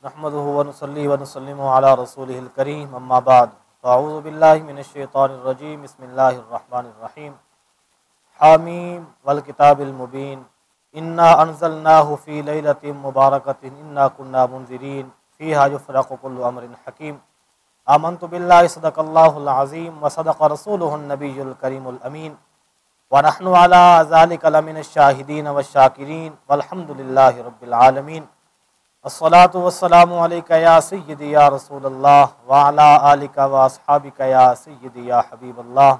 नहमदुहु व नुसल्ली व नुसल्लिमु अला रसूलिहिल करीम अम्मा बाद अऊज़ु बिल्लाहि मिनश शैतानिर रजीम बिस्मिल्लाहिर रहमानिर रहीम हामीम वल किताबिल मुबीन इन्ना अंज़लनाहु फ़ी लैलतिन मुबारकतिन इन्ना कुन्ना मुनज़िरीन फ़ीहा युफ़रक़ु कुल्लु अमरिन हकीम आमन्तु बिल्लाहि सदक़ल्लाहुल अज़ीम व सदक़ रसूलुहुन नबियुल करीमुल अमीन व नहनु अला ज़ालिका लमिनश शाहिदीन वश्शाकिरीन वल्हम्दुलिल्लाहि रब्बिल आलमीन। अस्सलातु वस्सलामु अलैका या सय्यदी या रसूलल्लाह व अला आलिका व अस्हाबिका या सय्यदी या हबीबल्लाह।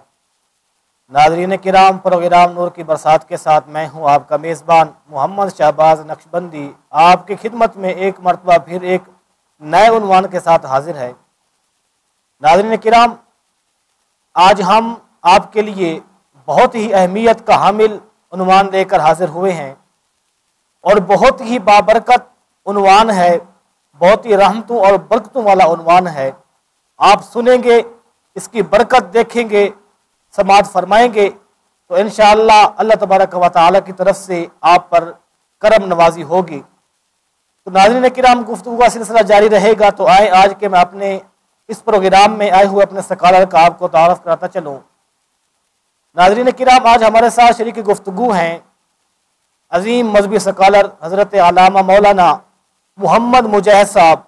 नाज़रीन किराम, प्रोग्राम नूर की बरसात के साथ मैं हूँ आपका मेज़बान मोहम्मद शहबाज नक्शबंदी आपकी खिदमत में एक मरतबा फिर एक नए उन्वान के साथ हाजिर है। नाज़रीन किराम, आज हम आपके लिए बहुत ही अहमियत का हामिल उन्वान लेकर हाजिर हुए हैं और बहुत ही बाबरकत उन्वान है, बहुत ही रहमतों और बरकतों वाला उन्वान है। आप सुनेंगे, इसकी बरकत देखेंगे, समाअत फरमाएंगे तो इंशाअल्लाह अल्लाह तबारक व तआला की तरफ से आप पर करम नवाजी होगी। तो नाज़रीन किराम, गुफ्तगू का सिलसिला जारी रहेगा। तो आए आज के मैं अपने इस प्रोग्राम में आए हुए अपने स्कॉलर का आपको तारफ़ कराता चलूँ। नाज़रीन किराम, आज हमारे साथ शरीक गुफ्तगू हैं अजीम मजहबी स्कॉलर हज़रत अल्लामा मौलाना मोहम्मद मुजाहिद साहब।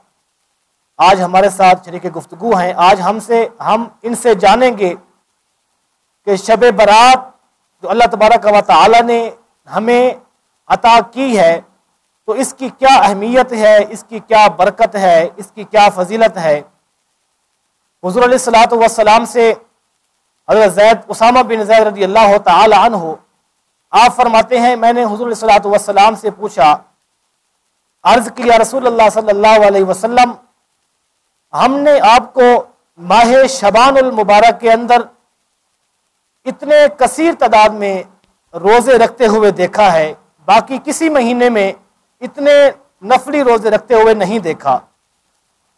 आज हमारे साथ शरीक गुफ्तगू हैं। आज हम इनसे जानेंगे कि शब बरात जो अल्लाह तबारक व तआला ने हमें अता की है, तो इसकी क्या अहमियत है, इसकी क्या बरकत है, इसकी क्या फजीलत है। हुज़ूर अलैहिस्सलातु वस्सलाम से हज़रत ज़ैद उसामा बिन ज़ैद रज़ी अल्लाह तआला अन्हु आप फरमाते हैं, मैंने हुज़ूर अलैहिस्सलातु वस्सलाम से पूछा, अर्ज़ किया रसूलुल्लाह सल्लल्लाहु अलैहि वसल्लम, हमने आपको माह शबानुल मुबारक के अंदर इतने कसीर तादाद में रोज़े रखते हुए देखा है, बाकी किसी महीने में इतने नफली रोज़े रखते हुए नहीं देखा।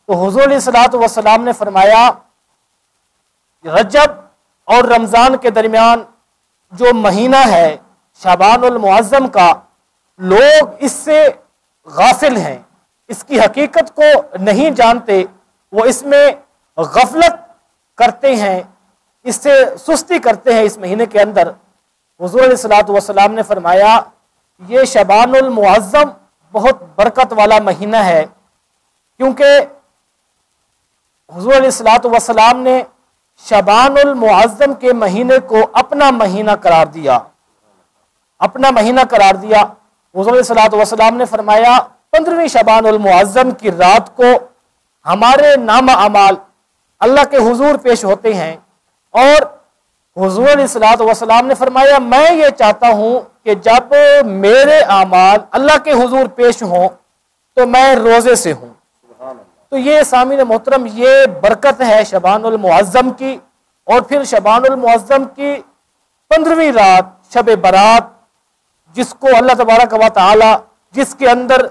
तो हुज़ूर अलैहिस्सलातु वस्सलाम ने फरमाया, रजब और रमज़ान के दरमियान जो महीना है शबानुल मुअज़्ज़म का, लोग इससे गाफिल हैं, इसकी हकीकत को नहीं जानते, वो इसमें गफलत करते हैं, इससे सुस्ती करते हैं। इस महीने के अंदर हुज़ूर अलैहिस्सलातु वस्सलाम ने फरमाया, ये शबानुल मुअज़्ज़म बहुत बरकत वाला महीना है, क्योंकि हुज़ूर अलैहिस्सलातु वस्सलाम ने शबानुल मुअज़्ज़म के महीने को अपना महीना करार दिया, अपना महीना करार दिया। हुज़ूर अलैहिस्सलातु वस्सलाम ने फरमाया, 15वीं शबानुल मुअज़्ज़म की रात को हमारे नामा अमाल अल्लाह के हुजूर पेश होते हैं और हुजूर अलैहिस्सलातु वस्सलाम ने फरमाया, मैं ये चाहता हूँ कि जब मेरे अमाल अल्लाह के हुजूर पेश हों तो मैं रोज़े से हूँ। तो ये सामीन मोहतरम, ये बरकत है शबानुल मुअज़्ज़म की। और फिर शबानुल मुअज़्ज़म की 15वीं रात शब बरात, जिसको अल्लाह तबारक व तआला जिसके अंदर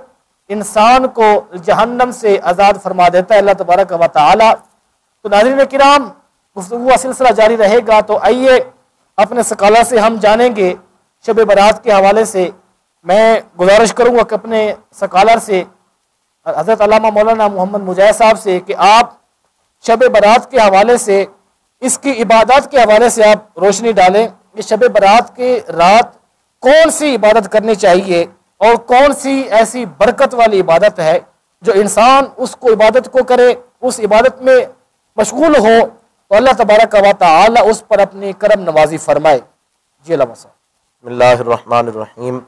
इंसान को जहन्नम से आज़ाद फरमा देता है अल्लाह तबारक व तआला। तो नाज़रीन किराम, गुफ्तगू का सिलसिला जारी रहेगा। तो आइए अपने स्कॉलर से हम जानेंगे शब बरात के हवाले से। मैं गुजारिश करूँगा कि अपने स्कॉलर से हज़रत अल्लामा मौलाना मोहम्मद मुजाहिद साहब से कि आप शब बरात के हवाले से, इसकी इबादत के हवाले से आप रोशनी डालें कि शब बरात की रात कौन सी इबादत करनी चाहिए और कौन सी ऐसी बरकत वाली इबादत है जो इंसान उसको इबादत को करे, उस इबादत में मशगूल हो तो अल्लाह तबारक व तआला उस पर अपनी करम नवाजी फरमाए। जी अल्लाह। बिस्मिल्लाहिर्रहमानिर्रहीम।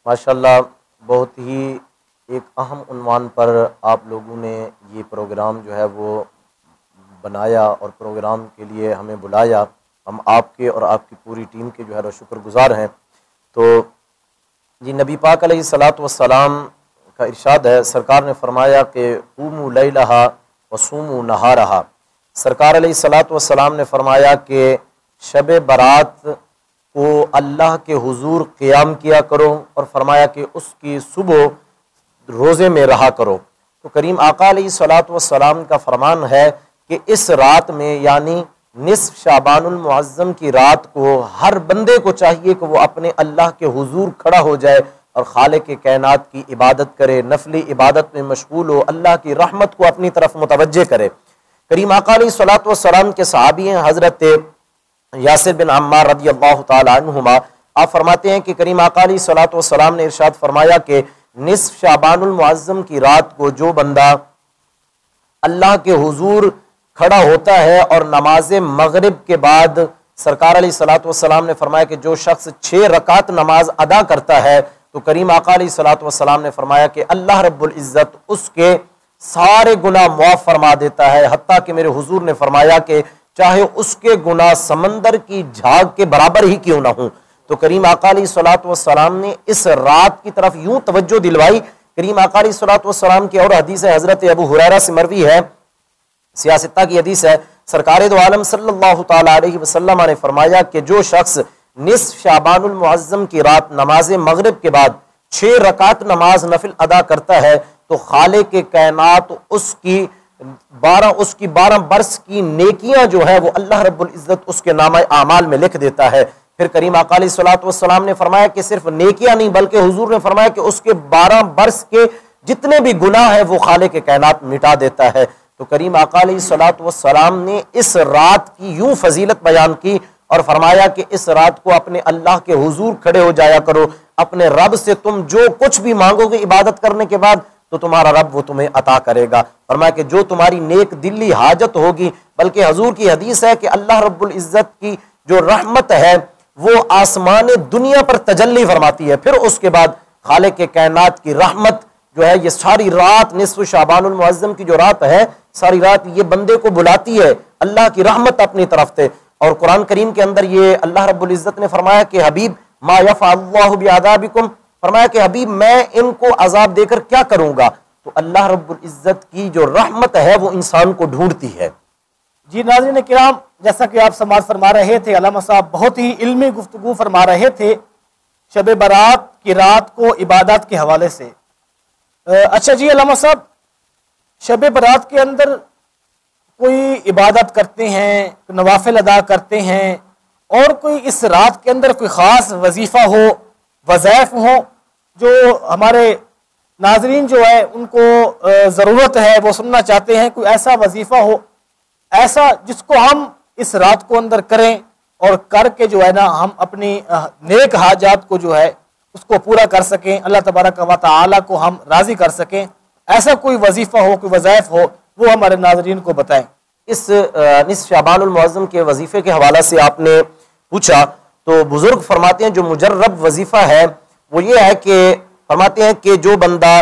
माशाअल्लाह, बहुत ही एक अहम उन्वान पर आप लोगों ने ये प्रोग्राम जो है वो बनाया और प्रोग्राम के लिए हमें बुलाया। हम आपके और आपकी पूरी टीम के जो है शुक्रगुजार हैं। तो जी, नबी पाक अलैहिस्सलातु वस्सलाम का इरशाद है, सरकार ने फरमाया कि क़ूमू लैलहा व सूमू नहारहा। सरकार अलैहिस्सलातु वस्सलाम ने फरमाया कि शब बरात को अल्लाह के हुजूर क़ियाम किया करो और फरमाया कि उसकी सुबह रोज़े में रहा करो। तो करीम आका अलैहिस्सलातु वस्सलाम का फरमान है कि इस रात में यानी निस्फ शाबानुल मुअज़्ज़म की रात को हर बंदे को चाहिए कि वो अपने अल्लाह के हुजूर खड़ा हो जाए और खालिक के कायनात की इबादत करे, नफली इबादत में मशगूल हो, अल्लाह की रहमत को अपनी तरफ मुतवज्जे करे। करीम आका अलैहिस्सलातु वस्सलाम के सहाबी हैं हज़रत यासिर बिन अम्मार रदियल्लाहु ताला अन्हुमा। आप फरमाते हैं कि करीम आका अलैहिस्सलातु वस्सलाम ने इरशाद फरमाया कि निस्फ शाबानुल मुअज्जम की रात को जो बंदा अल्लाह के हुजूर खड़ा होता है और नमाज मगरिब के बाद सरकार अलैहिस्सलातु वस्सलाम ने फरमाया कि जो शख्स 6 रकात नमाज अदा करता है तो करीम आका अलैहिस्सलातु वस्सलाम ने फरमाया कि अल्लाह रब्बुल इज़्ज़त उसके सारे गुनाह मुआफ़ फरमा देता है। हत्ता कि मेरे हुजूर ने फरमाया कि चाहे उसके गुनाह समंदर की झाग के बराबर ही क्यों ना हो। तो करीम आका अलैहिस्सलातु वस्सलाम ने इस रात की तरफ यूं तवज्जो दिलवाई। करीम आका अलैहिस्सलातु वस्सलाम की और हदीस है, हज़रत अबू हुरैरा से मरवी है, सियासत्ता की हदीस है, सरकार दो आलम सल्लल्लाहु ताला अलैहि वसल्लम ने फरमाया कि जो शख्स निस्फ शाबानुल मुअज्जम की रात नमाज मगरिब के बाद 6 रकात नमाज नफिल अदा करता है तो खालिक के कायनात उसकी 12 बरस की नेकियां जो है वो अल्लाह रब्बुल इज़्ज़त उसके नामा आमाल में लिख देता है। फिर करीम आका अलैहिस्सलातु वस्सलाम ने फरमाया कि सिर्फ नेकियां नहीं बल्कि हुजूर ने फरमाया कि उसके 12 बरस के जितने भी गुनाह है वो खालिक के कायनात मिटा देता है। तो करीम आका अलैहिस्सलातु वस्सलाम ने इस रात की यूं फजीलत बयान की और फरमाया कि इस रात को अपने अल्लाह के हुजूर खड़े हो जाया करो, अपने रब से तुम जो कुछ भी मांगोगे इबादत करने के बाद तो तुम्हारा रब वो तुम्हें अता करेगा। फरमाया कि जो तुम्हारी नेक दिली हाजत होगी, बल्कि हजूर की हदीस है कि अल्लाह रब्बुल इज़्ज़त की जो रहमत है वो आसमान दुनिया पर तजल्ली फरमाती है। फिर उसके बाद खालिक के कायनात की रहमत जो है ये सारी रात निस्फ़ शाबानुल मुअज्जम की जो रात है सारी रात ये बंदे को बुलाती है अल्लाह की रहमत अपनी तरफ से। और कुरान करीम के अंदर ये अल्लाह रब्बुल इज़्ज़त ने फरमाया कि हबीब मा यफ़अलुल्लाहु बिअज़ाबिकुम, फरमाया कि हबीब मैं इनको अजाब देकर क्या करूंगा। तो अल्लाह रब्बुल इज़्ज़त की जो रहमत है वो इंसान को ढूंढती है। जी नाज़रीन किराम, जैसा कि आप समाअत फरमा रहे थे, अल्लामा साहब बहुत ही इल्मी गुफ्तगू फरमा रहे थे शब बारात की रात को इबादत के हवाले से। अच्छा जी अल्लामा साहब, शब बारात के अंदर कोई इबादत करते हैं, नवाफिल अदा करते हैं और कोई इस रात के अंदर कोई ख़ास वजीफ़ा हो, वज़ाइफ हो जो हमारे नाजरीन जो है उनको ज़रूरत है, वो सुनना चाहते हैं, कोई ऐसा वजीफ़ा हो ऐसा जिसको हम इस रात को अंदर करें और करके जो है ना हम अपनी नेक हाजात को जो है उसको पूरा कर सकें, अल्लाह तबारक व तआला को हम राज़ी कर सकें, ऐसा कोई वजीफ़ा हो, कोई वज़ाइफ हो, वो हमारे नाज़रीन को बताएं। इस निस्फ़ शाबानुल मुअज्जम के वजीफ़े के हवाला से आपने पूछा तो बुजुर्ग फरमाते हैं जो मुजर्रब वजीफ़ा है वो ये है कि फरमाते हैं कि जो बंदा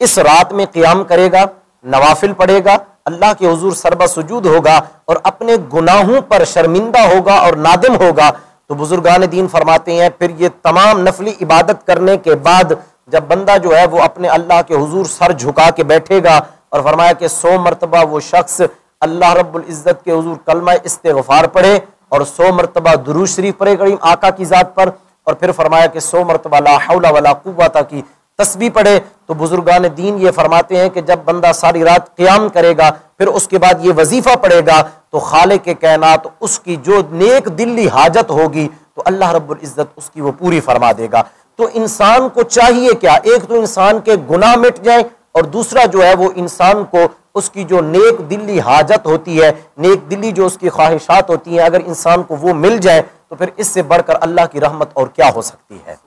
इस रात में क़ियाम करेगा, नवाफिल पढ़ेगा, अल्लाह के हुजूर सरबा सुजूद होगा और अपने गुनाहों पर शर्मिंदा होगा और नादिम होगा, तो बुजुर्गान दीन फरमाते हैं फिर ये तमाम नफली इबादत करने के बाद जब बंदा जो है वो अपने अल्लाह के हुजूर सर झुका के बैठेगा और फरमाया कि 100 मरतबा वो शख्स अल्लाह रब्बुल इज़्ज़त के हुजूर कलमा इस्तिग़फ़ार पढ़े और 100 मरतबा दुरूद शरीफ पढ़े करीम आका की ज़ात पर, और फिर फरमाया कि 100 मरतबा ला हौला वला कुव्वता की तस्बीह पढ़े। तो बुजुर्गान दीन ये फरमाते हैं कि जब बंदा सारी रात क़ियाम करेगा फिर उसके बाद ये वजीफ़ा पढ़ेगा तो खालिक के कायनात उसकी जो नेक दिली हाजत होगी तो अल्लाह रब्बुल इज़्ज़त उसकी वो पूरी फरमा देगा। तो इंसान को चाहिए क्या, एक तो इंसान के गुनाह मिट जाए और दूसरा जो है वो इंसान को उसकी जो नेक दिली हाजत होती है, नेक दिली जो उसकी ख्वाहिशात होती हैं, अगर इंसान को वो मिल जाए तो फिर इससे बढ़कर अल्लाह की रहमत और क्या हो सकती है।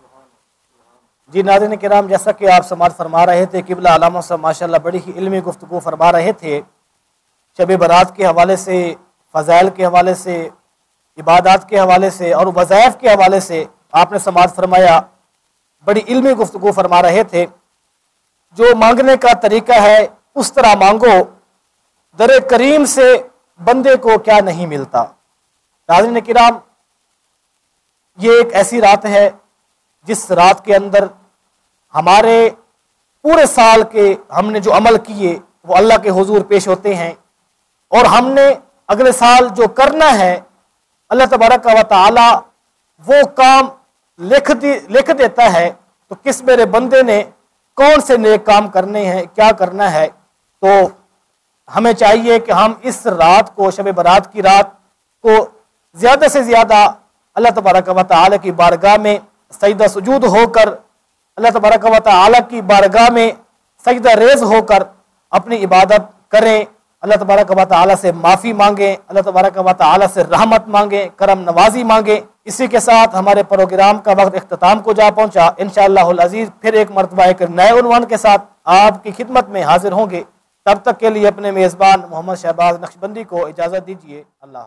जी नाज़रीन किराम, जैसा कि आप समाअत फरमा रहे थे, किबला अल्लामा साहब माशाअल्लाह बड़ी ही इल्मी गुफ्तगू फरमा रहे थे शब बारात के हवाले से, फ़ज़ाइल के हवाले से, इबादत के हवाले से और वज़ाइफ के हवाले से आपने समाअत फरमाया, बड़ी इल्मी गुफ्तगू फरमा रहे थे। जो मांगने का तरीका है उस तरह मांगो, दर करीम से बंदे को क्या नहीं मिलता। नाज़रीन किराम, ये एक ऐसी रात है जिस रात के अंदर हमारे पूरे साल के हमने जो अमल किए वो अल्लाह के हुजूर पेश होते हैं और हमने अगले साल जो करना है अल्लाह तबारक व तआला वो काम लिख देता है। तो किस मेरे बंदे ने कौन से नेक काम करने हैं, क्या करना है, तो हमें चाहिए कि हम इस रात को, शब बारात की रात को ज़्यादा से ज़्यादा अल्लाह तबारक व तआला की बारगाह में सजदा सुजूद होकर अल्लाह तबारक व तआला की बारगाह में सजदा रेज होकर अपनी इबादत करें, अल्लाह तबारक व तआला से माफ़ी मांगें, अल्लाह तबारक व तआला से रहमत मांगें, करम नवाजी मांगें। इसी के साथ हमारे प्रोग्राम का वक्त इख्तिताम को जा पहुँचा। इंशाअल्लाहुल अज़ीज़ फिर एक मरतबा एक नए उन्वान के साथ आपकी खिदमत में हाजिर होंगे। तब तक के लिए अपने मेज़बान मोहम्मद शहबाज नक्शबंदी को इजाज़त दीजिए। अल्लाह।